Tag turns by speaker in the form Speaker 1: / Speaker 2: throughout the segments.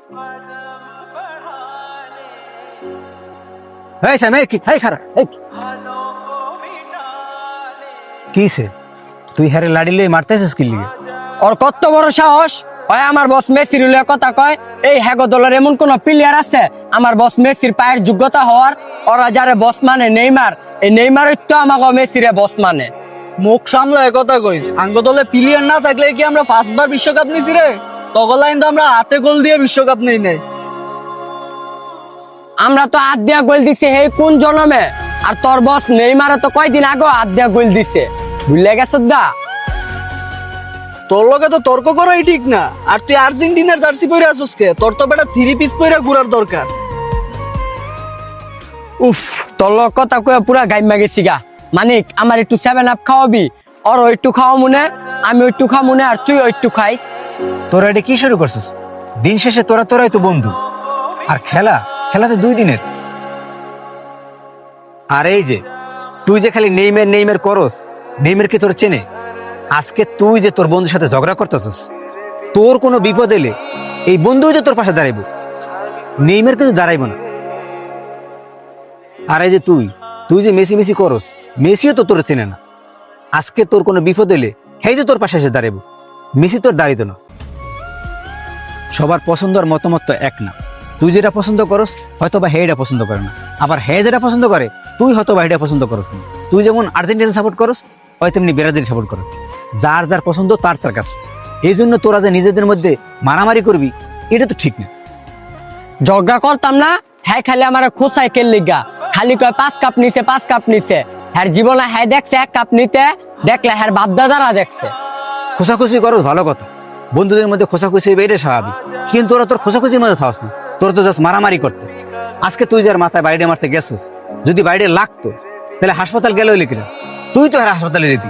Speaker 1: এই স্যাম, এই কি, এই খারাপ, এই কিসে তুই হ্যারে লাড়ি লই মারতেছিস কি লিগে?
Speaker 2: ওর কত বড় সাহস, ওই আমার বস মেসির লইয়া কথা কয়। এই হ্যাগো দলের এমন কোন প্লেয়ার আছে আমার বস মেসির পায়ের যোগ্যতা হওয়ার? ওরা যারে বস মানে নেইমার, এই নেইমারই তো আমাকে মেসিরে বস মানে।
Speaker 3: মুখ সামলায় কথা কইস, আঙ্গ দলে প্লেয়ার না থাকলে কি আমরা ফার্স্টবার বিশ্বকাপ নিছি রে? তগলাইন তো আমরা হাতে গোল দিয়ে বিশ্বকাপ নেই নাই।
Speaker 2: আমরা তো হাত দিয়া গোল দিছে হে কোন জন্মে, আর তোর বস নেইমারে তো কয়দিন আগে হাত দিয়া গোল দিছে, ভুলে গেছ গা?
Speaker 3: তোর লগে তো তর্ক করাই ঠিক না। আর তুই আর্জেন্টিনার জার্সি পরে আসুস কে? তোর তো বেটা 3 পিস পরে ঘুরার দরকার।
Speaker 2: উফ, তোর লগ কথা কয়ে পুরা গাইমা গেছি গা। মানিক, আমার একটু 7 আপ খাওয়াবি? ওর একটু খাওয়া মনে, আমি একটু খাওয়া মনে, আর তুই একটু খাইস।
Speaker 1: তোরা এটা কি শুরু করছিস? দিন শেষে তোরাই তো বন্ধু, আর খেলা তো 2 দিনের। আর এই যে তুই যে খালি নেইমার করস, নেইমার কি তোর চেনে? আজকে তুই যে তোর বন্ধুর সাথে ঝগড়া করতেছিস, তোর কোনো বিপদ এলে এই বন্ধুই যে তোর পাশে দাঁড়াইব, নেইমার কিন্তু দাঁড়াইব না। আর এই যে তুই যে মেসি করস, মেসিও তো তোর চেনে না। আজকে তোর কোনো বিপদ এলে হেই যে তোর পাশে এসে দাঁড়াইব, মেসি তোর দাঁড়িত না। সবার পছন্দ আর মতামত তো এক না। তুই যেটা পছন্দ করস হয়তো বা হেটা পছন্দ করে না, আবার হে যেটা পছন্দ করে তুই হয়তো বা হেটা পছন্দ করস না। তুই যেমন আর্জেন্টিনা সাপোর্ট করস, হয় তেমনি ব্রাজিল সাপোর্ট করস। যার পছন্দ তার কাছে। এই জন্য তোরা যে নিজেদের মধ্যে মারামারি করবি, এটা তো ঠিক না।
Speaker 2: ঝগড়া করতাম না, হ্যাঁ খালি আমার খোসাই কেল লিগা, খালি কয় 5 কাপ নিছে 5 কাপ নিছে। হ্যাঁ জীবনে হ্যাঁ দেখছে 1 কাপ নিতে, দেখলে হ্যাঁ বাপ দাদারা দেখছে।
Speaker 1: খোসাখুসি করস ভালো কথা, বন্ধুদের মধ্যে খোসাখুসি এটা স্বাভাবিক, কিন্তু ওরা তোর খোসাখুসির মধ্যে থাকস না, তোর তো জাস্ট মারামারি করতে। আজকে তুই যার মাথায় বাইরে মারতে গেছিস, যদি বাইরে লাগতো তাহলে হাসপাতাল গেল লিখিল, তুই তো আর হাসপাতালে যেতি।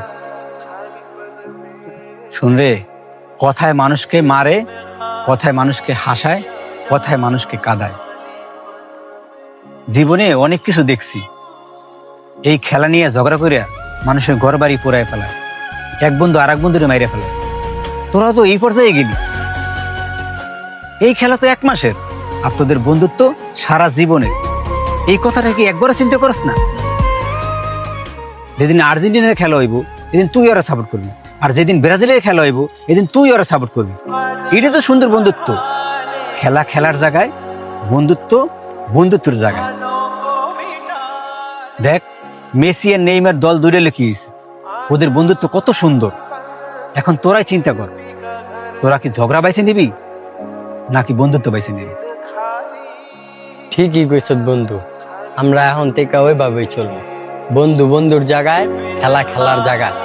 Speaker 1: শুন রে, কথায় মানুষকে মারে, কথায় মানুষকে হাসায়, কথায় মানুষকে কাঁদায়। জীবনে অনেক কিছু দেখছি, এই খেলা নিয়ে ঝগড়া করিয়া মানুষের ঘর বাড়ি পোড়ায় ফেলায়, এক বন্ধু আর এক বন্ধুরে মাইরে ফেলায়। তোরা তো এই পর্যায়ে গেলি। এই খেলা তো 1 মাসের, আর তোদের বন্ধুত্ব সারা জীবনের। এই কথাটা কি একবারও চিন্তা করস না? যেদিন আর্জেন্টিনার খেলা হইব এদিন তুই ওরা সাপোর্ট করবি, আর যেদিন ব্রাজিলের খেলা হইব এদিন তুই ওরা সাপোর্ট করবি। এটা তো সুন্দর বন্ধুত্ব। খেলা খেলার জায়গায়, বন্ধুত্ব বন্ধুত্বের জায়গায়। দেখ, মেসি আর নেইমার দল দূরে লিখিয়েছে, ওদের বন্ধুত্ব কত সুন্দর। এখন তোরাই চিন্তা কর, তোরা কি ঝগড়া বাইছে নিবি নাকি বন্ধুত্ব বাইছে নিবি?
Speaker 2: ঠিকই কইছ বন্ধু, আমরা এখন থেকে ওইভাবেই চলবো, বন্ধু বন্ধুর জায়গায়, খেলা খেলার জায়গায়।